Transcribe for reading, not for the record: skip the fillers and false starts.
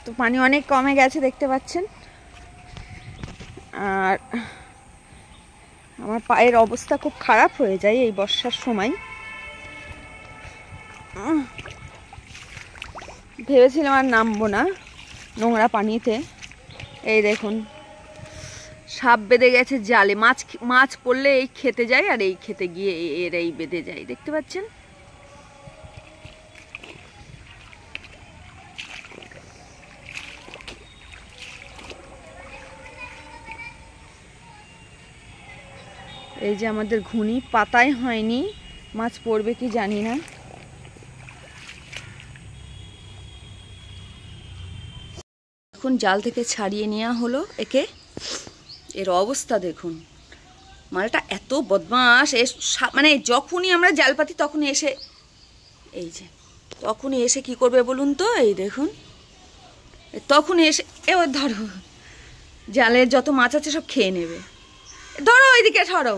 তো পানি অনেক কমে গেছে দেখতে পাচ্ছেন। আর আমার পায়ের অবস্থা খুব খারাপ হয়ে যায় এই বর্ষার সময়। ভেবেছিলাম আর নামবো না নোংরা পানিতে। এই দেখুন সাপ বেঁধে গেছে জালে। মাছ পড়লে এই খেতে যায়, আর এই খেতে গিয়ে এরাই বেঁধে যায়, দেখতে পাচ্ছেন। এই যে আমাদের ঘুনি পাতায় হয়নি, মাছ পড়বে কি জানি না। এখন জাল থেকে ছাড়িয়ে নেওয়া হলো একে। এর অবস্থা দেখুন, মালটা এত বদমাস। মানে যখনই আমরা জাল পাতি তখনই এসে, এই যে তখনই এসে কি করবে বলুন তো, এই দেখুন তখনই এসে এবার ধরো জালের যত মাছ আছে সব খেয়ে নেবে। ধরো ওইদিকে সরো।